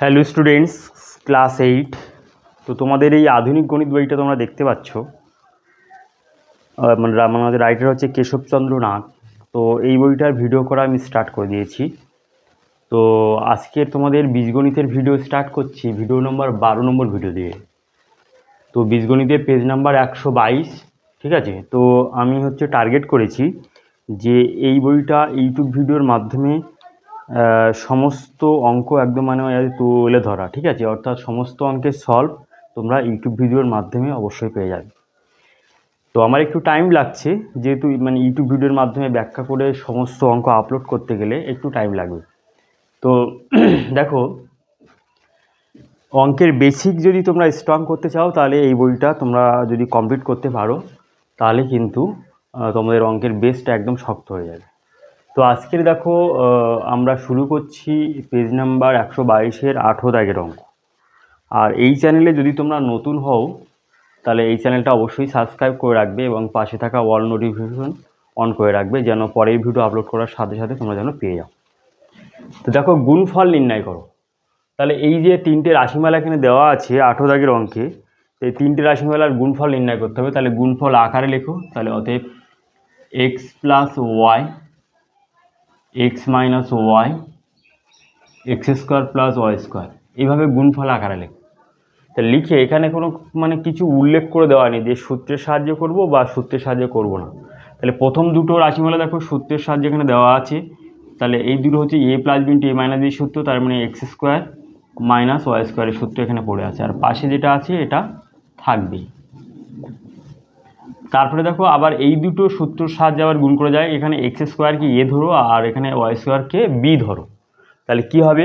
Hello students, class 8। তো তোমাদের এই আধুনিক গণিত বইটা তোমরা দেখতে পাচ্ছ। মানে আমাদের রাইটার হচ্ছে কেশবচন্দ্র নাগ। তো এই বইটার ভিডিও করা আমি স্টার্ট করে দিয়েছি। তো আজকের তোমাদের বীজগণিতের ভিডিও স্টার্ট করছি ভিডিও নম্বর 12 নম্বর ভিডিও দিয়ে। তো বীজগণিতের পেজ নাম্বার 122। ঠিক আছে, তো আমি হচ্ছে টার্গেট করেছি যে এই বইটা ইউটিউব ভিডিওর মাধ্যমে সমস্ত অঙ্ক একদম মানে তুলে ধরা। ঠিক আছে, অর্থাৎ সমস্ত অঙ্কের সলভ তোমরা ইউটিউব ভিডিওর মাধ্যমে অবশ্যই পেয়ে যাবে। তো আমার একটু টাইম লাগছে, যেহেতু মানে ইউটিউব ভিডিওর মাধ্যমে ব্যাখ্যা করে সমস্ত অঙ্ক আপলোড করতে গেলে একটু টাইম লাগবে। তো দেখো, অঙ্কের বেসিক যদি তোমরা স্ট্রং করতে চাও তাহলে এই বইটা তোমরা যদি কমপ্লিট করতে পারো তাহলে কিন্তু তোমাদের অঙ্কের বেসটা একদম শক্ত হয়ে যাবে। তো আজকের দেখো, আমরা শুরু করছি পেজ নাম্বার 122-এর 18 দাগের অঙ্ক। আর এই চ্যানেলে যদি তোমরা নতুন হও তাহলে এই চ্যানেলটা অবশ্যই সাবস্ক্রাইব করে রাখবে এবং পাশে থাকা অল নোটিফিকেশন অন করে রাখবে, যেন পরের ভিডিও আপলোড করার সাথে সাথে তোমরা যেন পেয়ে যাও। তো দেখো, গুণফল নির্ণয় করো। তাহলে এই যে তিনটে রাশিমালা এখানে দেওয়া আছে 18 দাগের অঙ্কে, এই তিনটে রাশিমালার গুণফল নির্ণয় করতে হবে। তাহলে গুণফল আকারে লেখো। তাহলে অতএব X plus Y, X minus Y, X square plus Y square, এইভাবে গুণফল আকারে লেখো। তা লিখে এখানে কোনো মানে কিছু উল্লেখ করে দেওয়া নেই যে সূত্রের সাহায্যে করব বা সূত্রের সাহায্যে করব না। তাহলে প্রথম দুটো রাশিমালা দেখো সূত্রের সাহায্যে এখানে দেওয়া আছে। তাহলে এই দুটো হচ্ছে এ plus B into A minus B সূত্র, তার মানে এক্স স্কোয়ার মাইনাস ওয়াই স্কোয়ারের সূত্র এখানে পড়ে আছে, আর পাশে যেটা আছে এটা থাকবেই। তারপরে দেখো আবার এই দুটো সূত্রের সাহায্যে আবার গুণ করে যায়। এখানে এক্স স্কোয়ারকে এ ধরো আর এখানে ওয়াই স্কোয়ারকে বি ধরো। তাহলে কি হবে?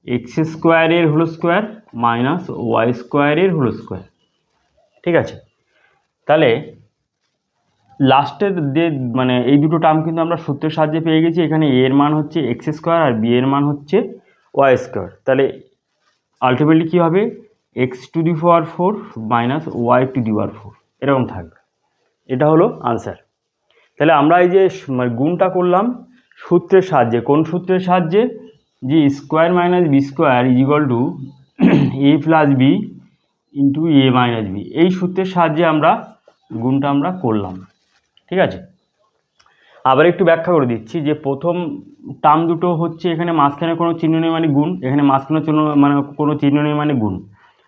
এক্স স্কোয়ারের হোল স্কোয়ার মাইনাস ওয়াই স্কোয়ারের হোল স্কোয়ার। ঠিক আছে, তাহলে লাস্টের যে মানে এই দুটো টার্ম কিন্তু আমরা সূত্রের সাহায্যে পেয়ে গেছি। এখানে এ এর মান হচ্ছে এক্স স্কোয়ার আর বি এর মান হচ্ছে ওয়াই স্কোয়ার। তাহলে আলটিমেটলি কী হবে? X to the power 4 minus Y to the power 4 এরকম থাকবে। এটা হলো আনসার। তাহলে আমরা এই যে গুণটা করলাম সূত্রের সাহায্যে। কোন সূত্রের সাহায্যে? যে square minus B square is equal to A plus B into A minus B, এই সূত্রের সাহায্যে আমরা গুণটা আমরা করলাম। ঠিক আছে, আবার একটু ব্যাখ্যা করে দিচ্ছি যে প্রথম টার্ম দুটো হচ্ছে এখানে মাঝখানে কোনো চিহ্ন নেই মানে গুণ, এখানে মাঝখানে চিহ্ন মানে কোনো চিহ্ন নেই মানে গুণ।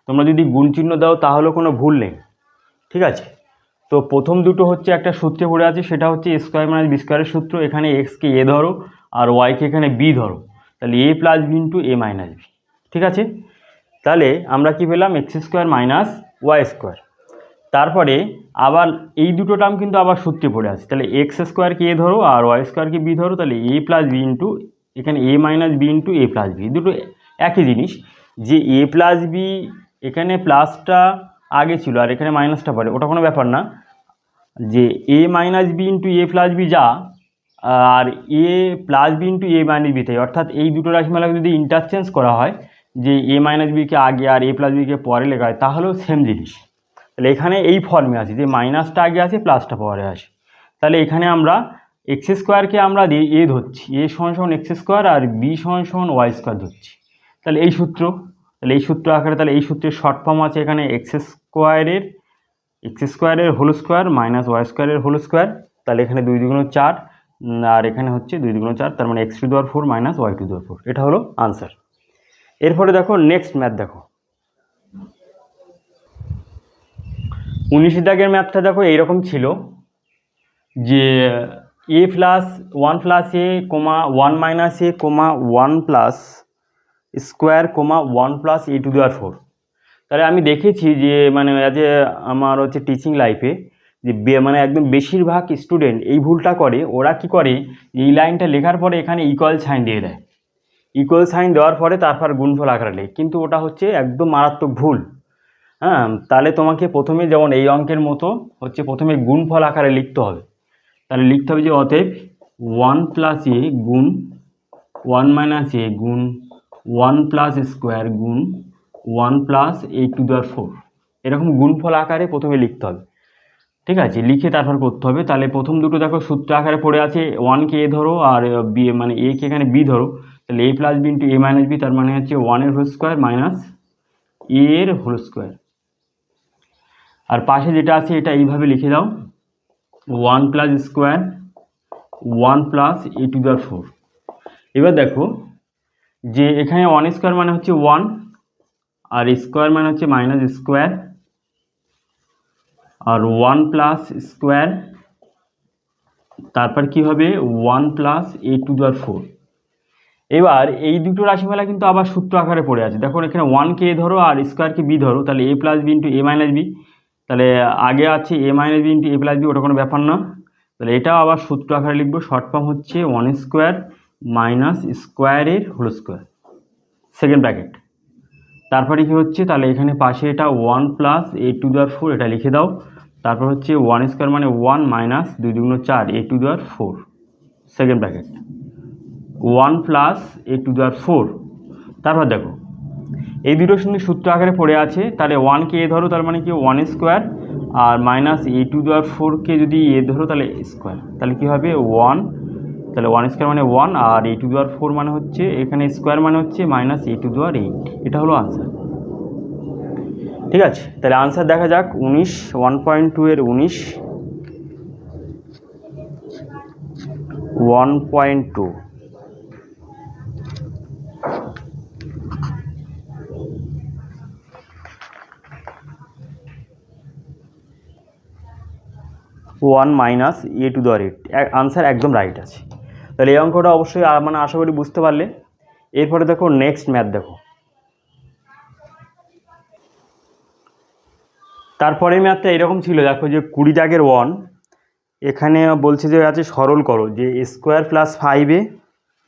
তোমরা যদি গুণ চিহ্ন দাও তাহলেও কোনো ভুল নেই। ঠিক আছে, তো প্রথম দুটো হচ্ছে একটা সূত্রে পড়ে আছে, সেটা হচ্ছে স্কোয়ার মাইনাস বি স্কোয়ারের সূত্র। এখানে এক্সকে এ ধরো আর ওয়াইকে এখানে বি ধরো, তাহলে A plus B into A minus B. ঠিক আছে, তাহলে আমরা কি পেলাম? X square minus Y square. তারপরে আবার এই দুটো টার্ম কিন্তু আবার সূত্রে পড়ে আছে। তাহলে এক্স স্কোয়ারকে এ ধরো আর ওয়াই স্কোয়ারকে বি ধরো, তাহলে এ প্লাস বি ইন্টু এখানে এ minus B into A plus B. দুটো একই জিনিস, যে এ প্লাস বি এখানে প্লাসটা আগে ছিল আর এখানে মাইনাসটা পড়ে, ওটা কোনো ব্যাপার না। যে এ minus B into A plus B যা, আর এ plus B into A minus B তাই, অর্থাৎ এই দুটো রাশিমালাকে যদি ইন্টারচেঞ্জ করা হয়, যে এ মাইনাস বিকে আগে আর এ প্লাস বিকে পরে লেখা হয়, তাহলেও সেম জিনিস। তাহলে এখানে এই ফর্মে আছে যে মাইনাসটা আগে আছে প্লাসটা পরে আসে। তাহলে এখানে আমরা এক্স স্কোয়ারকে আমরা এ ধরছি, এ সমান সমান এক্স স্কোয়ার আর বি সমান সমান ওয়াই স্কোয়ার ধরছি। তাহলে এই সূত্র, তাহলে এই সূত্র আকারে, তাহলে এই সূত্রের শর্ট ফর্ম আছে এখানে এক্স স্কোয়ারের হোল স্কোয়ার মাইনাস ওয়াই স্কোয়ারের হোল স্কোয়ার। তাহলে এখানে 2 দুগুণ 4 আর এখানে হচ্ছে 2 দুগুণ 4, তার মানে X to the power 4 minus Y to the power 4। এটা হলো আনসার। এরপরে দেখো নেক্সট ম্যাথ দেখো, 19 দাগের ম্যাথটা দেখো এইরকম ছিল যে A plus 1 plus A comma 1 minus A comma 1 plus square comma 1 plus A to the power 4। তাহলে আমি দেখেছি যে মানে অ্যাজ এ আমার হচ্ছে টিচিং লাইফে যে মানে একদম বেশিরভাগ স্টুডেন্ট এই ভুলটা করে। ওরা কি করে, এই লাইনটা লেখার পরে এখানে ইকুয়াল সাইন দিয়ে দেয়, ইকুয়াল সাইন দেওয়ার পরে তারপর গুণফল আকারে লেখে, কিন্তু ওটা হচ্ছে একদম মারাত্মক ভুল। হ্যাঁ, তাহলে তোমাকে প্রথমে যেমন এই অঙ্কের মতো হচ্ছে প্রথমে গুণফল আকারে লিখতে হবে। তাহলে লিখতে হবে যে অতএব 1 প্লাস এ গুণ 1 মাইনাস এ গুণ 1 প্লাস স্কোয়ার গুণ 1 plus A to the power 4, এরকম গুণফল আকারে প্রথমে লিখতে হবে। ঠিক আছে, লিখে তারপর করতে হবে। তাহলে প্রথম দুটো দেখো সূত্র আকারে পড়ে আছে, 1কে এ ধরো আর বি মানে এ কে এখানে বি ধরো, তাহলে a plus B into A minus B, তার মানে হচ্ছে 1 এর হোল স্কোয়ার মাইনাস a এর হোল স্কোয়ার। আর পাশে যেটা আছে এটা এইভাবে লিখে দাও, 1 plus square 1 plus a to দেওয়ার 4। এবার দেখো যে এখানে 1 স্কোয়ার মানে হচ্ছে 1, আর স্কোয়ার মানে হচ্ছে মাইনাস স্কোয়ার, আর 1 প্লাস স্কোয়ার, তারপর কি হবে 1 প্লাস a টু দেওয়ার 4। এবার এই দুটো রাশিমালা কিন্তু আবার সূত্র আকারে পড়ে আছে। দেখো এখানে 1কে a ধরো আর স্কোয়ারকে b ধরো, তাহলে a plus B into A minus B, তাহলে আগে আছে a minus B into A plus B, ওটা কোনো ব্যাপার না। তাহলে এটাও আবার সূত্র আকারে লিখবো, শর্ট ফর্ম হচ্ছে 1 স্কোয়ার মাইনাস স্কোয়ারের হোল স্কোয়ার, সেকেন্ড ব্র্যাকেট। তারপরে কি হচ্ছে, তাহলে এখানে পাশে এটা 1 প্লাস a টু দেওয়ার 4, এটা লিখে দাও। তারপর হচ্ছে 1 স্কোয়ার মানে 1 মাইনাস 2 দুগুণ 4 a টু দেওয়ার 4, second bracket, 1 plus a to দেওয়ার 4। তারপর দেখো এই দুটোর সঙ্গে সূত্র আকারে পড়ে আছে, তাহলে 1কে a ধরো, তার মানে কি 1 স্কোয়ার, আর মাইনাস a টু দেওয়ার 4কে যদি a ধরো তাহলে স্কোয়ার, তাহলে কি হবে 1, তাহলে 1 স্কোয়ার মানে 1, আর a টু দেওয়ার 4 মানে হচ্ছে এখানে স্কোয়ার মানে হচ্ছে মাইনাস a টু দেওয়ার 8। এটা হলো আনসার। ঠিক আছে, তাহলে আনসার দেখা যাক 19, 1.2 এর 19, 1.2। ওয়ান মাইনাস এ টু দেওয়ার 8, আনসার একদম রাইট আছে। তাহলে এই অঙ্কটা অবশ্যই মানে আশা করি বুঝতে পারলে। এরপরে দেখো নেক্সট ম্যাথ দেখো। তারপরে ম্যাথটা এরকম ছিল, দেখো যে 20 দাগের 1, এখানে বলছে যে আছে সরল করো যে square plus 5a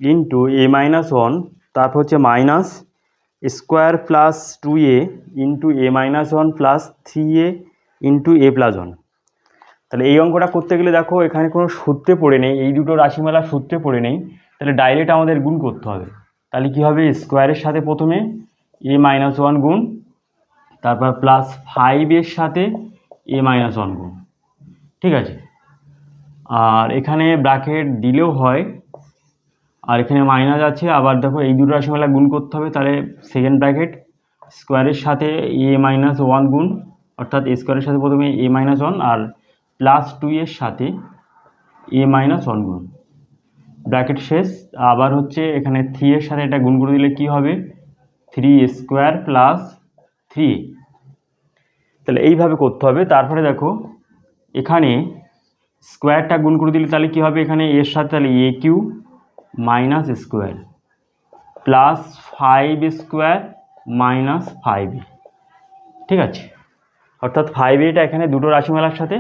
into A minus 1, তারপর হচ্ছে minus square plus 2a into A minus 1 plus 3a into A plus 1। তাহলে এই অঙ্কটা করতে গেলে দেখো এখানে কোনো সূত্রে পড়ে নেই, এই দুটো রাশিমালার সূত্রে পড়ে নেই, তাহলে ডাইরেক্ট আমাদের গুণ করতে হবে। তাহলে কি হবে, স্কোয়ারের সাথে প্রথমে এ মাইনাস 1 গুণ, তারপর প্লাস 5 সাথে এ মাইনাস 1 গুণ। ঠিক আছে, আর এখানে ব্র্যাকেট দিলেও হয়, আর এখানে মাইনাস আছে। আবার দেখো এই দুটো রাশিমালা গুণ করতে হবে, তাহলে সেকেন্ড ব্র্যাকেট স্কোয়ারের সাথে এ মাইনাস 1 গুণ, অর্থাৎ স্কোয়ারের সাথে প্রথমে এ মাইনাস 1 আর প্লাস 2 এর সাথে এ মাইনাস 1 গুণ, ব্র্যাকেট শেষ। আবার হচ্ছে এখানে 3 এর সাথে এটা গুণ করে দিলে কি হবে 3 স্কোয়ার প্লাস 3। তাহলে এইভাবে করতে হবে। তারপরে দেখো এখানে স্কোয়ারটা গুণ করে দিলে তাহলে কি হবে, এখানে এর সাথে তাহলে A Q minus square plus 5 square minus 5a। ঠিক আছে, অর্থাৎ 5a এখানে দুটো রাশিমালার সাথে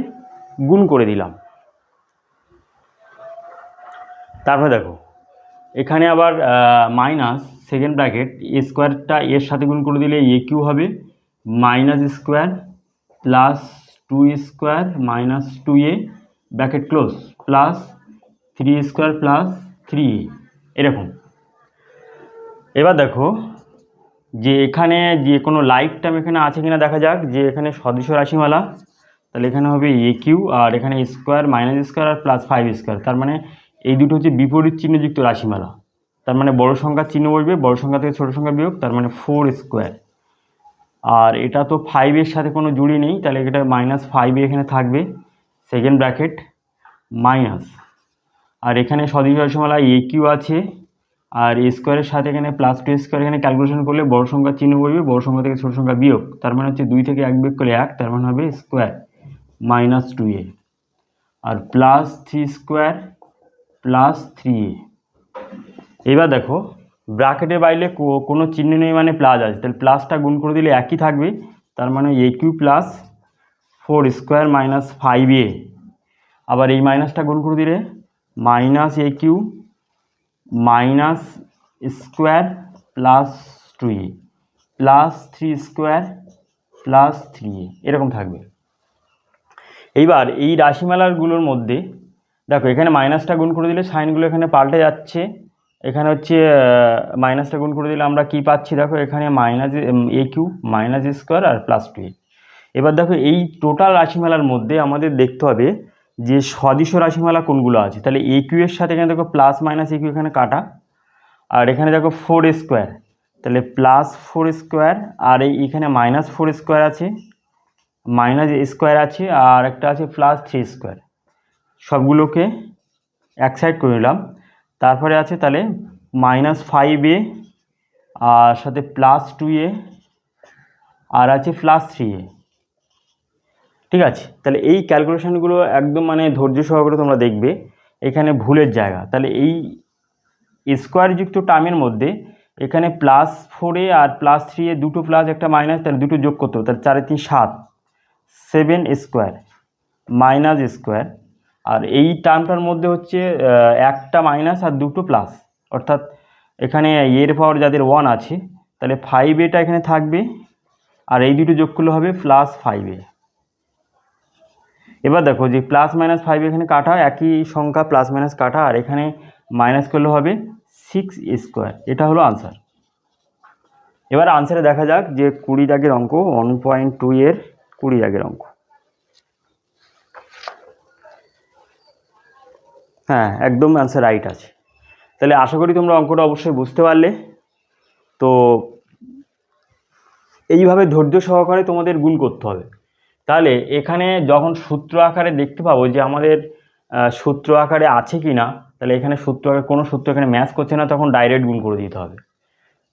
গুণ করে দিলাম। তারপরে দেখো এখানে আবার মাইনাস সেকেন্ড ব্র্যাকেট স্কোয়ারটা এর সাথে গুণ করে দিলে এ কিউ হবে minus square plus 2 square minus 2a bracket close plus 3 square plus 3a, এরকম। এবার দেখো যে এখানে যে কোনো লাইক টার্ম এখানে আছে কিনা দেখা যাক, যে এখানে সদৃশ রাশিমালা, তাহলে এখানে হবে এ কিউ, আর এখানে স্কোয়ার মাইনাস স্কোয়ার আর প্লাস 5 স্কোয়ার, তার মানে এই দুটো হচ্ছে বিপরীত চিহ্নযুক্ত রাশিমালা। তার মানে বড় সংখ্যার চিহ্ন বসবে, বড় সংখ্যা থেকে ছোটো সংখ্যা বিয়োগ, তার মানে 4 স্কোয়ার। আর এটা তো 5 সাথে কোনো জুড়ি নেই, তাহলে এটা মাইনাস 5 এখানে থাকবে, সেকেন্ড ব্র্যাকেট মাইনাস, আর এখানে সদৃশ রাশিমালা এ কিউ আছে, আর এ স্কোয়ারের সাথে এখানে প্লাস 2 স্কোয়ার, এখানে ক্যালকুলেশন করলে বড় সংখ্যার চিহ্ন বসবে, বড় সংখ্যা থেকে ছোটো সংখ্যা বিয়োগ, তার মানে হচ্ছে 2 থেকে 1 বিয়োগ করলে 1, তার মানে হবে স্কোয়ার মাইনাস 2a, আর প্লাস 3 স্কোয়ার প্লাস 3a। এবার দেখো ব্র্যাকেটের বাইরে কোনো চিহ্ন নেই মানে প্লাস আছে, তাহলে প্লাসটা গুণ করে দিলে একই থাকবে, তার মানে A Q plus 4 square minus 5a। আবার এই মাইনাসটা গুণ করে দিলে minus A Q minus square plus 2a plus 3 square plus 3a, এরকম থাকবে। এইবার এই রাশিমালাগুলোর মধ্যে দেখো এখানে মাইনাসটা গুণ করে দিলে সাইনগুলো এখানে পাল্টে যাচ্ছে, এখানে হচ্ছে মাইনাসটা গুণ করে দিলে আমরা কি পাচ্ছি, দেখো এখানে minus A Q minus square R plus 2a। এবার দেখো এই টোটাল রাশিমালার মধ্যে আমাদের দেখতে হবে যে সদৃশ রাশিমালা কোনগুলো আছে। তাহলে এ কিউ এর সাথে এখানে দেখো প্লাস মাইনাস এ কিউ এখানে কাটা, আর এখানে দেখো 4 স্কোয়ার, তাহলে প্লাস 4 স্কোয়ার, আর এইখানে মাইনাস 4 স্কোয়ার আছে, মাইনাস স্কোয়ার আছে, আর একটা আছে প্লাস 3 স্কোয়ার। সবগুলোকে এক সাইড করে নিলাম। তারপরে আছে তাহলে -5a আর সাথে +2a আর আছে +3a। ঠিক আছে, তাহলে এই ক্যালকুলেশনগুলো একদম মানে ধৈর্য সহকারে তোমরা দেখবে, এখানে ভুলের জায়গা। তাহলে এই স্কোয়ারযুক্ত টার্মের মধ্যে এখানে +4a আর +3a, দুটো প্লাস একটা মাইনাস, তাহলে দুটো যোগ করতে হবে। তাহলে 4 3 7, 7 স্কোয়ার মাইনাস স্কোয়ার, আর এই টার্মটার মধ্যে হচ্ছে একটা মাইনাস আর দুটো প্লাস, অর্থাৎ এখানে এর পাওয়ার যাদের 1 আছে তাহলে 5aটা এখানে থাকবে, আর এই দুটো যোগ করলে হবে +5a। এবার দেখো যে +-5 এখানে কাটা, একই সংখ্যা প্লাস মাইনাস কাটা, আর এখানে মাইনাস করলে হবে 6 স্কোয়ার। এটা হলো আনসার। এবার আনসারে দেখা যাক যে 20 দাগের অঙ্ক, 1.2 এর 20 দাগের অঙ্ক। হ্যাঁ, একদম আনসার রাইট আছে। তাহলে আশা করি তোমরা অঙ্কটা অবশ্যই বুঝতে পারলে। তো এইভাবে ধৈর্য সহকারে তোমাদের গুণ করতে হবে। তাহলে এখানে যখন সূত্র আকারে দেখতে পাবো যে আমাদের সূত্র আকারে আছে কি না, তাহলে এখানে সূত্র আকারে কোনো সূত্র এখানে ম্যাচ করছে না, তখন ডাইরেক্ট গুণ করে দিতে হবে।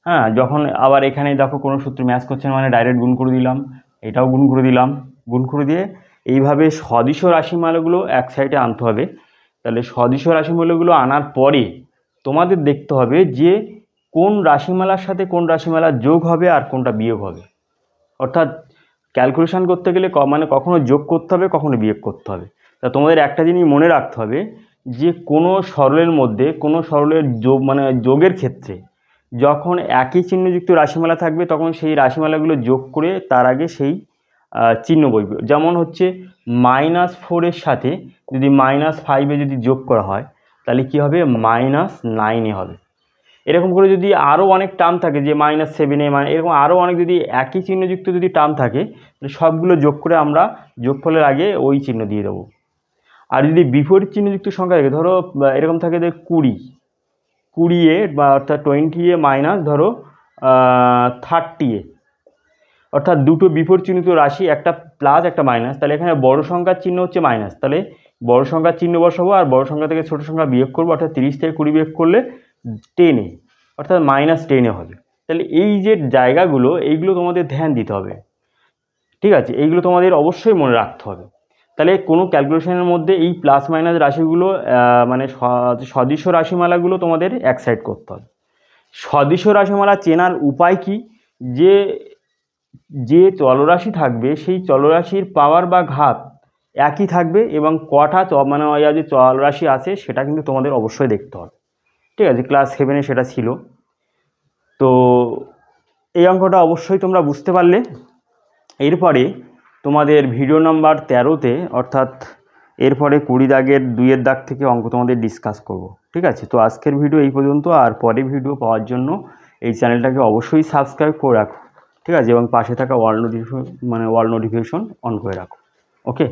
হ্যাঁ, যখন আবার এখানে দেখো কোনো সূত্র ম্যাচ করছে না, মানে ডাইরেক্ট গুণ করে দিলাম, এটাও গুণ করে দিলাম। গুণ করে দিয়ে এইভাবে সদিশ রাশিমালাগুলো এক সাইডে আনতে হবে। তাহলে সদিশ রাশিমালাগুলো আনার পরে তোমাদের দেখতে হবে যে কোন রাশিমালার সাথে কোন রাশিমালা যোগ হবে আর কোনটা বিয়োগ হবে। অর্থাৎ ক্যালকুলেশন করতে গেলে মানে কখনো যোগ করতে হবে, কখনো বিয়োগ করতে হবে। তা তোমাদের একটা জিনিস মনে রাখতে হবে যে কোনো সরলের মধ্যে, কোনো সরলের যোগ মানে যোগের ক্ষেত্রে যখন একই চিহ্নযুক্ত রাশিমালা থাকবে তখন সেই রাশিমালাগুলো যোগ করে তার আগে সেই চিহ্ন বসবে। যেমন হচ্ছে -4 এর সাথে যদি -5 যদি যোগ করা হয় তাহলে কি হবে, -9 হবে। এরকম করে যদি আরও অনেক টার্ম থাকে যে -7 এরকম আরও অনেক যদি একই চিহ্নযুক্ত যদি টার্ম থাকে তাহলে সবগুলো যোগ করে আমরা যোগফলের আগে ওই চিহ্ন দিয়ে দেবো। আর যদি বিপরীত চিহ্নযুক্ত সংখ্যা থাকে, ধরো এরকম থাকে যে 20a বা অর্থাৎ 20a মাইনাস ধরো 30a, অর্থাৎ দুটো বিপরীত চিহ্নিত রাশি, একটা প্লাস একটা মাইনাস, তাহলে এখানে বড় সংখ্যার চিহ্ন হচ্ছে মাইনাস, তাহলে বড় সংখ্যার চিহ্ন বসাবো আর বড় সংখ্যা থেকে ছোট সংখ্যা বিয়োগ করবো, অর্থাৎ 30 থেকে 20 বিয়োগ করলে 10, অর্থাৎ -10 হবে। তাহলে এই যে জায়গাগুলো এইগুলো তোমাদের ধ্যান দিতে হবে। ঠিক আছে, এইগুলো তোমাদের অবশ্যই মনে রাখতে হবে। তাহলে কোনো ক্যালকুলেশনের মধ্যে এই প্লাস মাইনাস রাশিগুলো মানে সদিশ রাশিমালাগুলো তোমাদের এক সাইড করতে হবে। সদিশ রাশিমালা চেনার উপায় কি, যে চলরাশি থাকবে সেই চলরাশির পাওয়ার বা ঘাত একই থাকবে এবং কটা মানে যে চলরাশি আছে সেটা কিন্তু তোমাদের অবশ্যই দেখতে হবে। ঠিক আছে, ক্লাস 7-এ সেটা ছিল। তো এই অঙ্কটা অবশ্যই তোমরা বুঝতে পারলে। এরপরে তোমাদের ভিডিও নাম্বার 13-তে, অর্থাৎ এরপরে 20 দাগের 2-এর দাগ থেকে অঙ্ক তোমাদের ডিসকাস করব। ঠিক আছে, তো আজকের ভিডিও এই পর্যন্ত। আর পরের ভিডিও পাওয়ার জন্য এই চ্যানেলটাকে অবশ্যই সাবস্ক্রাইব করে রাখো। ঠিক আছে, এবং পাশে থাকা অল নোটিফিকেশন অন করে রাখো। ওকে।